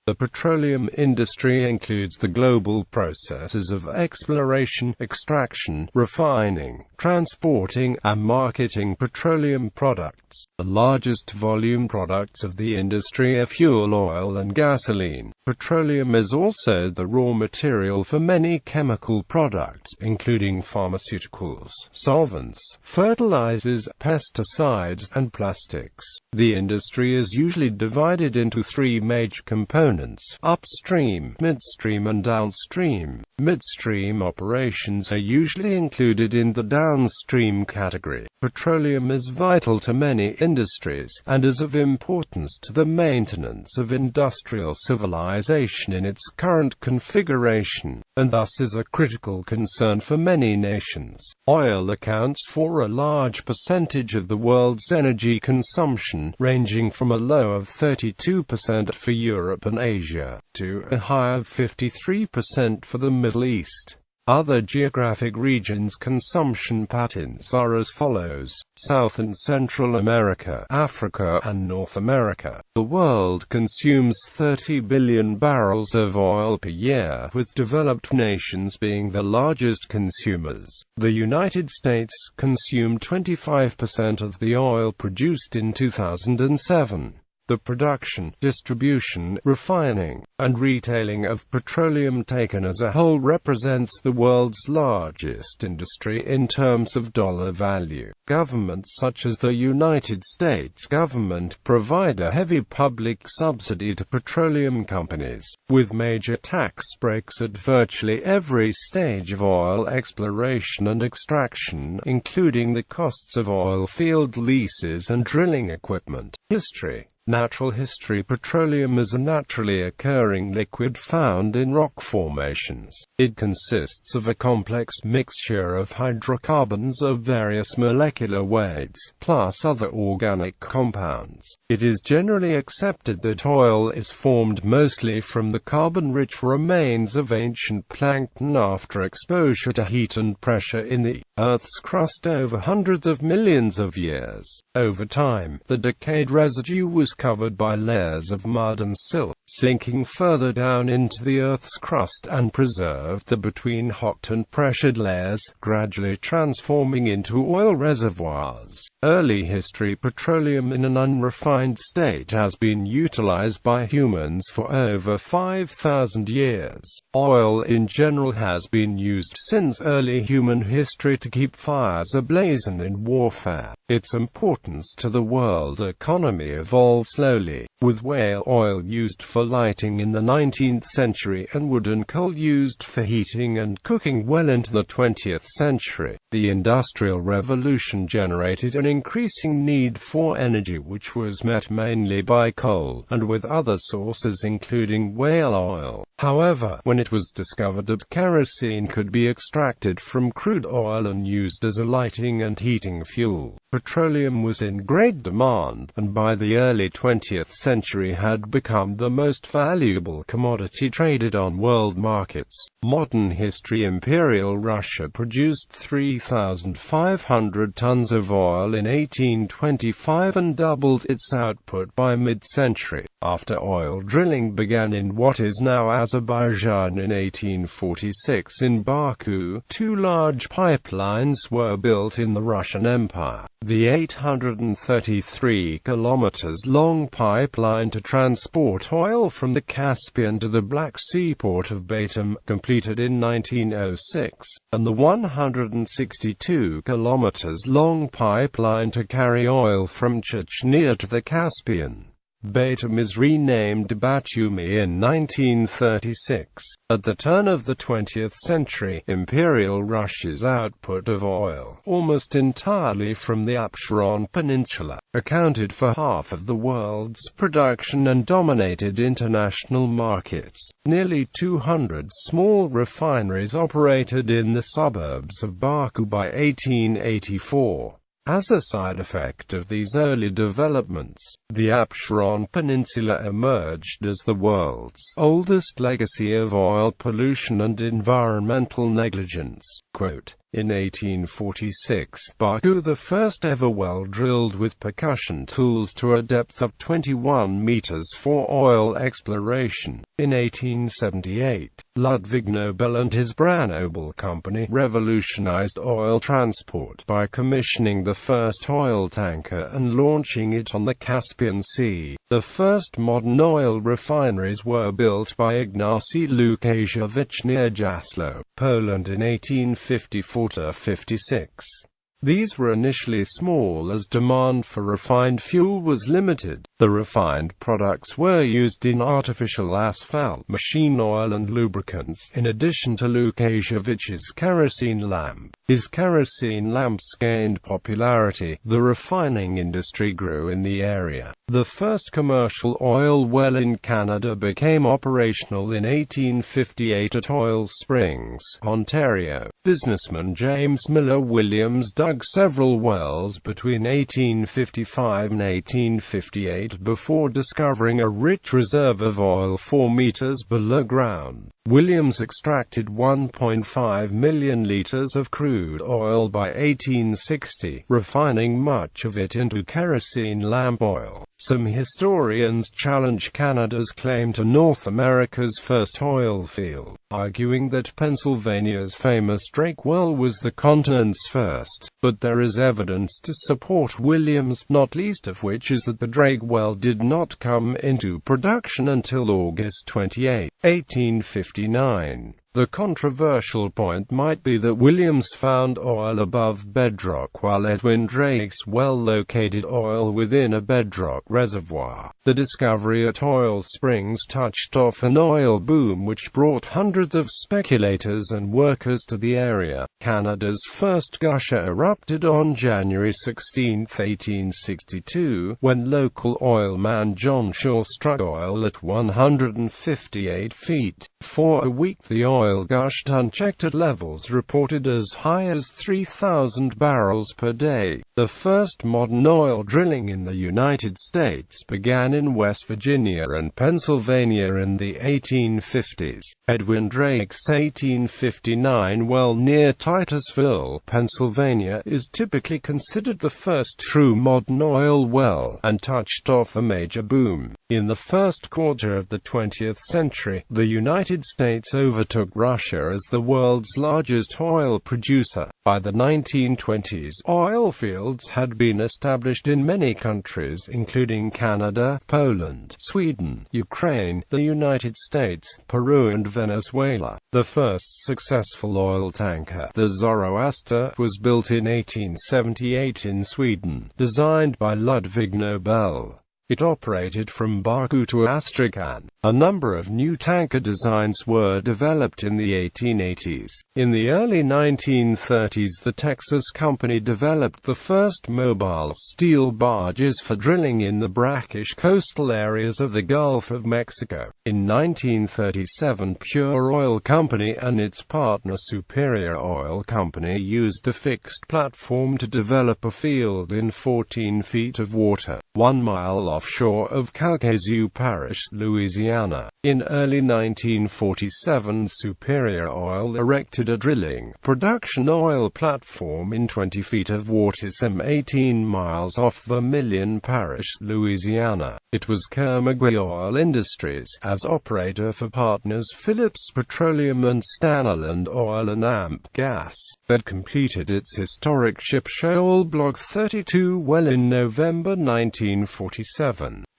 The petroleum industry includes the global processes of exploration, extraction, refining, transporting, and marketing petroleum products. The largest volume products of the industry are fuel oil and gasoline. Petroleum is also the raw material for many chemical products, including pharmaceuticals, solvents, fertilizers, pesticides, and plastics. The industry is usually divided into three major components: upstream, midstream, and downstream. Midstream operations are usually included in the downstream category. Petroleum is vital to many industries, and is of importance to the maintenance of industrial civilization in its current configuration, and thus is a critical concern for many nations. Oil accounts for a large percentage of the world's energy consumption, ranging from a low of 32% for Europe and Asia, to a high of 53% for the Middle East. Other geographic regions' consumption patterns are as follows: South and Central America, Africa, and North America. The world consumes 30 billion barrels of oil per year, with developed nations being the largest consumers. The United States consumed 25% of the oil produced in 2007. The production, distribution, refining, and retailing of petroleum taken as a whole represents the world's largest industry in terms of dollar value. Governments such as the United States government provide a heavy public subsidy to petroleum companies, with major tax breaks at virtually every stage of oil exploration and extraction, including the costs of oil field leases and drilling equipment. History. Natural history. Petroleum is a naturally occurring liquid found in rock formations. It consists of a complex mixture of hydrocarbons of various molecular weights, plus other organic compounds. It is generally accepted that oil is formed mostly from the carbon-rich remains of ancient plankton after exposure to heat and pressure in the Earth's crust over hundreds of millions of years. Over time, the decayed residue was covered by layers of mud and silt, sinking further down into the Earth's crust and preserved the between hot and pressured layers, gradually transforming into oil reservoirs. Early history. Petroleum in an unrefined state has been utilized by humans for over 5,000 years. Oil in general has been used since early human history to keep fires ablaze and in warfare. Its importance to the world economy evolved slowly, with whale oil used for lighting in the 19th century and wood and coal used for heating and cooking well into the 20th century. The Industrial Revolution generated an increasing need for energy, which was met mainly by coal, and with other sources including whale oil. However, when it was discovered that kerosene could be extracted from crude oil and used as a lighting and heating fuel, petroleum was in great demand, and by the early 20th century had become the most valuable commodity traded on world markets. Modern history. Imperial Russia produced 3,500 tons of oil in 1825 and doubled its output by mid-century. After oil drilling began in what is now Azerbaijan in 1846 in Baku, two large pipelines were built in the Russian Empire. The 833 kilometers long pipeline to transport oil from the Caspian to the Black Sea port of Batum, completed in 1906, and the 162 kilometers long pipeline to carry oil from Chechnya to the Caspian. Batum is renamed Batumi in 1936. At the turn of the 20th century, Imperial Russia's output of oil, almost entirely from the Absheron Peninsula, accounted for half of the world's production and dominated international markets. Nearly 200 small refineries operated in the suburbs of Baku by 1884. As a side effect of these early developments, the Absheron Peninsula emerged as the world's oldest legacy of oil pollution and environmental negligence. Quote, In 1846, Baku, the first ever well drilled with percussion tools to a depth of 21 meters for oil exploration. In 1878, Ludwig Nobel and his Branobel company revolutionized oil transport by commissioning the first oil tanker and launching it on the Caspian Sea. The first modern oil refineries were built by Ignacy Łukasiewicz near Jasło, Poland in 1854–56. These were initially small as demand for refined fuel was limited. The refined products were used in artificial asphalt, machine oil and lubricants, in addition to Łukasiewicz's kerosene lamp. His kerosene lamps gained popularity. The refining industry grew in the area. The first commercial oil well in Canada became operational in 1858 at Oil Springs, Ontario. Businessman James Miller Williams dug several wells between 1855 and 1858 before discovering a rich reserve of oil 4 meters below ground. Williams extracted 1.5 million liters of crude oil by 1860, refining much of it into kerosene lamp oil. Some historians challenge Canada's claim to North America's first oil field, arguing that Pennsylvania's famous Drake well was the continent's first, but there is evidence to support Williams, not least of which is that the Drake well did not come into production until August 28, 1859. The controversial point might be that Williams found oil above bedrock while Edwin Drake's well located oil within a bedrock reservoir. The discovery at Oil Springs touched off an oil boom which brought hundreds of speculators and workers to the area. Canada's first gusher erupted on January 16, 1862, when local oilman John Shaw struck oil at 158 feet. For a week the oil gushed unchecked at levels reported as high as 3,000 barrels per day. The first modern oil drilling in the United States began in West Virginia and Pennsylvania in the 1850s. Edwin Drake's 1859 well near Titusville, Pennsylvania, is typically considered the first true modern oil well, and touched off a major boom. In the first quarter of the 20th century, the United States overtook Russia as the world's largest oil producer. By the 1920s, oil fields had been established in many countries, including Canada, Poland, Sweden, Ukraine, the United States, Peru and Venezuela. The first successful oil tanker, the Zoroaster, was built in 1878 in Sweden, designed by Ludwig Nobel. It operated from Baku to Astrakhan. A number of new tanker designs were developed in the 1880s. In the early 1930s, the Texas company developed the first mobile steel barges for drilling in the brackish coastal areas of the Gulf of Mexico. In 1937, Pure Oil Company and its partner Superior Oil Company used a fixed platform to develop a field in 14 feet of water, 1 mile offshore of Calcasieu Parish, Louisiana. In early 1947, Superior Oil erected a drilling, production oil platform in 20 feet of water some 18 miles off Vermilion Parish, Louisiana. It was Kermagui Oil Industries, as operator for partners Phillips Petroleum and Stanaland Oil and AMP Gas, that completed its historic Ship Shoal Block 32 well in November 1947.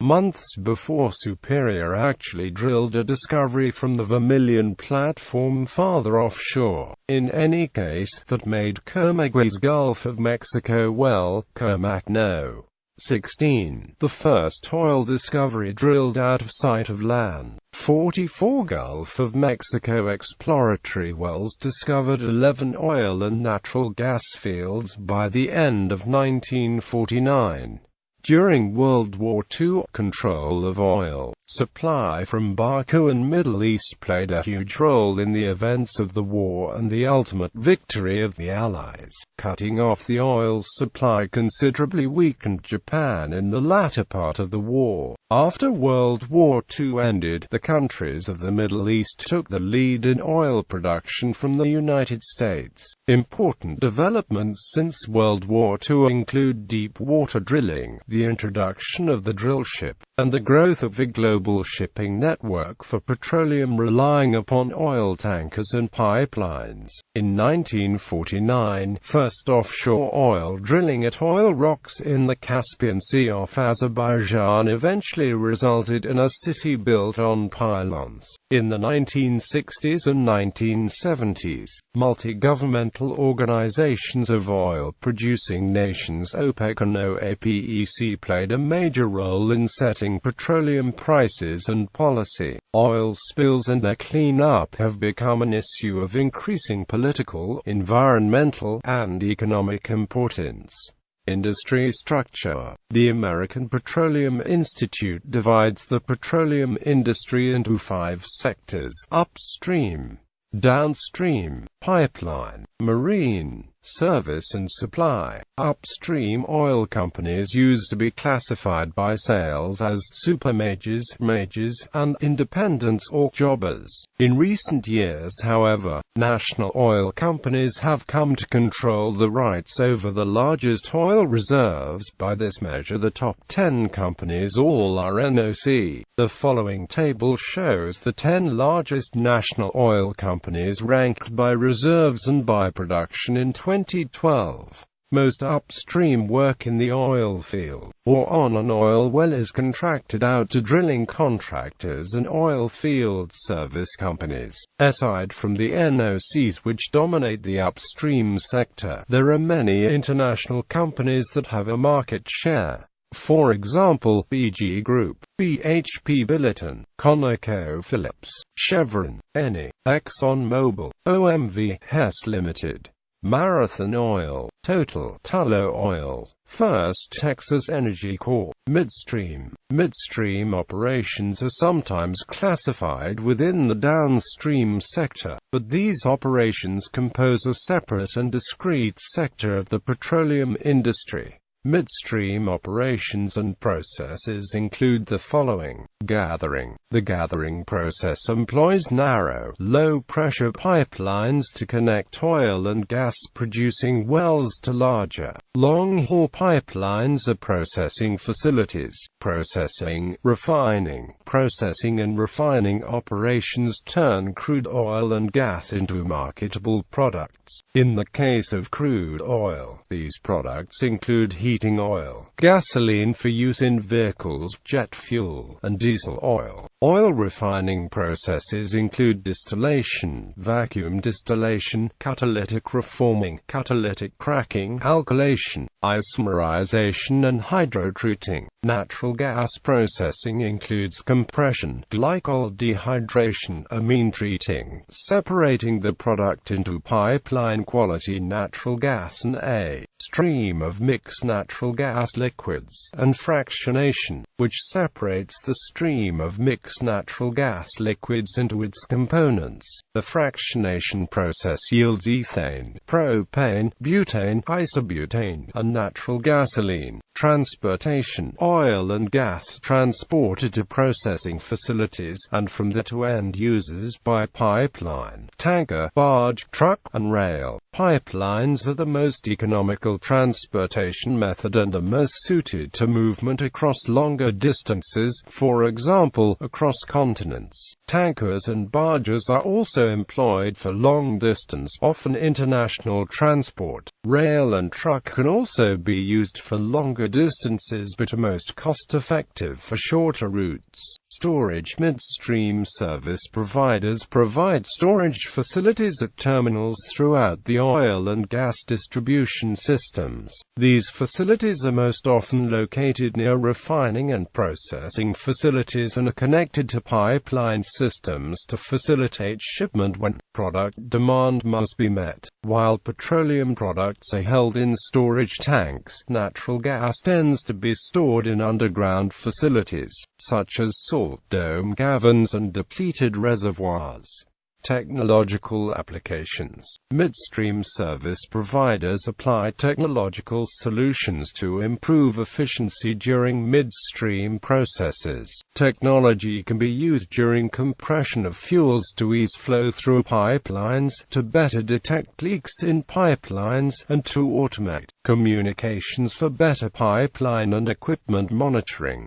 Months before Superior actually drilled a discovery from the Vermilion platform farther offshore. In any case, that made Kermagui's Gulf of Mexico well, Kermac No. 16, the first oil discovery drilled out of sight of land. 44 Gulf of Mexico exploratory wells discovered 11 oil and natural gas fields by the end of 1949. During World War II, control of oil Supply from Baku and Middle East played a huge role in the events of the war and the ultimate victory of the Allies. Cutting off the oil supply considerably weakened Japan in the latter part of the war. After World War II ended, the countries of the Middle East took the lead in oil production from the United States. Important developments since World War II include deep water drilling, the introduction of the drill ship, and the growth of a global shipping network for petroleum relying upon oil tankers and pipelines. In 1949, first offshore oil drilling at oil rocks in the Caspian Sea off Azerbaijan eventually resulted in a city built on pylons. In the 1960s and 1970s, multi-governmental organizations of oil-producing nations OPEC and OPEC played a major role in setting petroleum prices and policy. Oil spills and their cleanup have become an issue of increasing political, environmental, and economic importance. Industry structure. The American Petroleum Institute divides the petroleum industry into 5 sectors: upstream, downstream, pipeline, marine, service and supply. Upstream oil companies used to be classified by sales as supermajors, majors, and independents or jobbers. In recent years, however, national oil companies have come to control the rights over the largest oil reserves. By this measure, the top 10 companies all are NOC. The following table shows the 10 largest national oil companies ranked by reserves and by production in 2012. Most upstream work in the oil field, or on an oil well, is contracted out to drilling contractors and oil field service companies. Aside from the NOCs which dominate the upstream sector, there are many international companies that have a market share. For example, BG Group, BHP Billiton, ConocoPhillips, Chevron, Eni, ExxonMobil, OMV, Hess Limited, Marathon Oil, Total, Tullow Oil, First Texas Energy Corp. Midstream. Midstream operations are sometimes classified within the downstream sector, but these operations compose a separate and discrete sector of the petroleum industry. Midstream operations and processes include the following. Gathering. The gathering process employs narrow, low-pressure pipelines to connect oil and gas-producing wells to larger, long-haul pipelines or processing facilities. Processing, refining. Processing and refining operations turn crude oil and gas into marketable products. In the case of crude oil, these products include heating oil, gasoline for use in vehicles, jet fuel, and diesel oil. Oil refining processes include distillation, vacuum distillation, catalytic reforming, catalytic cracking, alkylation, isomerization and hydrotreating. Natural gas processing includes compression, glycol dehydration, amine treating, separating the product into pipeline-quality natural gas and a stream of mixed natural gas liquids, and fractionation, which separates the stream of mixed natural gas liquids into its components. The fractionation process yields ethane, propane, butane, isobutane, and natural gasoline. Transportation. Oil and gas transported to processing facilities, and from there to end users by pipeline, tanker, barge, truck, and rail. Pipelines are the most economical transportation method and are most suited to movement across longer distances, for example, across continents. Tankers and barges are also employed for long-distance, often international transport. Rail and truck can also be used for longer distances but are most cost-effective for shorter routes. Storage. Midstream service providers provide storage facilities at terminals throughout the oil and gas distribution systems. These facilities are most often located near refining and processing facilities and are connected to pipeline systems to facilitate shipment when product demand must be met. While petroleum products are held in storage tanks, natural gas tends to be stored in underground facilities, such as salt salt dome caverns and depleted reservoirs. Technological applications. Midstream service providers apply technological solutions to improve efficiency during midstream processes. Technology can be used during compression of fuels to ease flow through pipelines, to better detect leaks in pipelines, and to automate communications for better pipeline and equipment monitoring.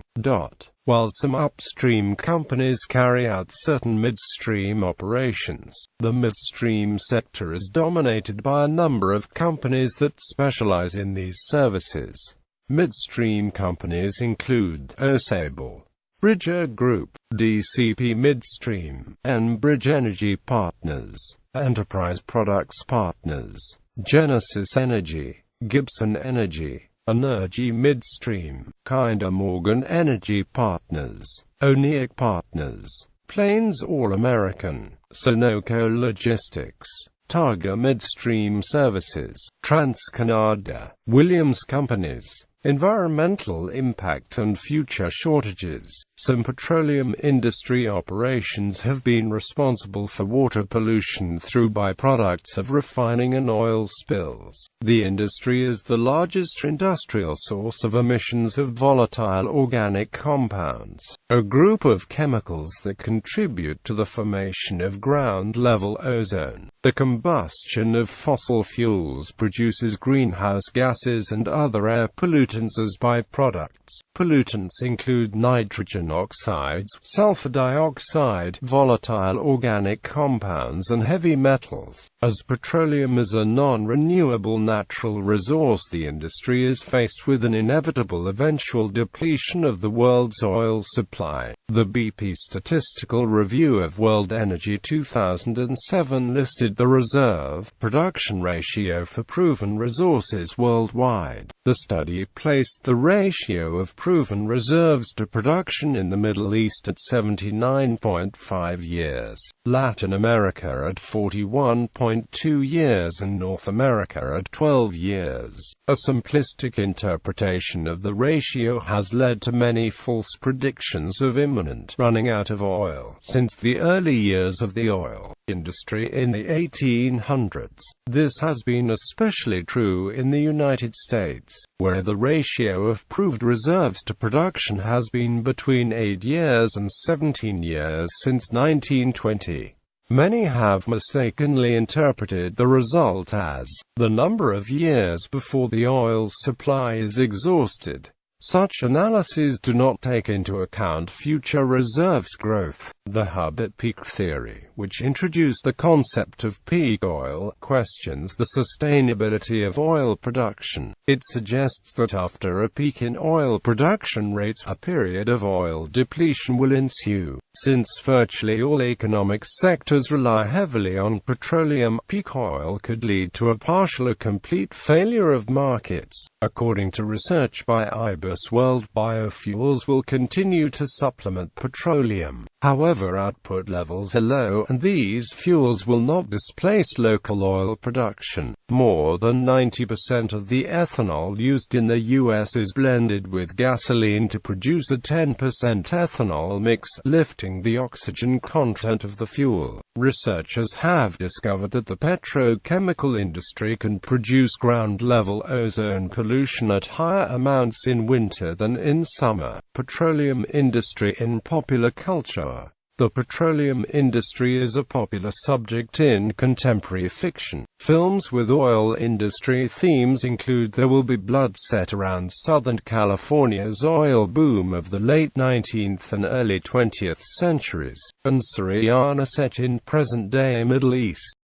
While some upstream companies carry out certain midstream operations, the midstream sector is dominated by a number of companies that specialize in these services. Midstream companies include Osable, Bridger Group, DCP Midstream, Enbridge Energy Partners, Enterprise Products Partners, Genesis Energy, Gibson Energy, Energy Midstream, Kinder Morgan Energy Partners, Oniak Partners, Plains All-American, Sunoco Logistics, Targa Midstream Services, TransCanada, Williams Companies. Environmental impact and future shortages. Some petroleum industry operations have been responsible for water pollution through byproducts of refining and oil spills. The industry is the largest industrial source of emissions of volatile organic compounds, a group of chemicals that contribute to the formation of ground-level ozone. The combustion of fossil fuels produces greenhouse gases and other air pollutants as byproducts. Pollutants include nitrogen oxides, sulfur dioxide, volatile organic compounds and heavy metals. As petroleum is a non-renewable natural resource, the industry is faced with an inevitable eventual depletion of the world's oil supply. The BP Statistical Review of World Energy 2007 listed the reserve-production ratio for proven resources worldwide. The study placed the ratio of proven reserves to production in the Middle East at 79.5 years, Latin America at 41.2 years and North America at 12 years. A simplistic interpretation of the ratio has led to many false predictions of imminent running out of oil since the early years of the oil industry in the 1800s. This has been especially true in the United States, where the ratio of proved reserves to production has been between 8 years and 17 years since 1920. Many have mistakenly interpreted the result as the number of years before the oil supply is exhausted. Such analyses do not take into account future reserves growth. The hub at peak theory, which introduced the concept of peak oil, questions the sustainability of oil production. It suggests that after a peak in oil production rates, a period of oil depletion will ensue. Since virtually all economic sectors rely heavily on petroleum, peak oil could lead to a partial or complete failure of markets. According to research by IBIS, world biofuels will continue to supplement petroleum. However, output levels are low, and these fuels will not displace local oil production. More than 90% of the ethanol used in the U.S. is blended with gasoline to produce a 10% ethanol mix, lifting the oxygen content of the fuel. Researchers have discovered that the petrochemical industry can produce ground-level ozone pollution at higher amounts in winter than in summer. Petroleum industry in popular culture. The petroleum industry is a popular subject in contemporary fiction. Films with oil industry themes include There Will Be Blood, set around Southern California's oil boom of the late 19th and early 20th centuries, and Syriana, set in present-day Middle East.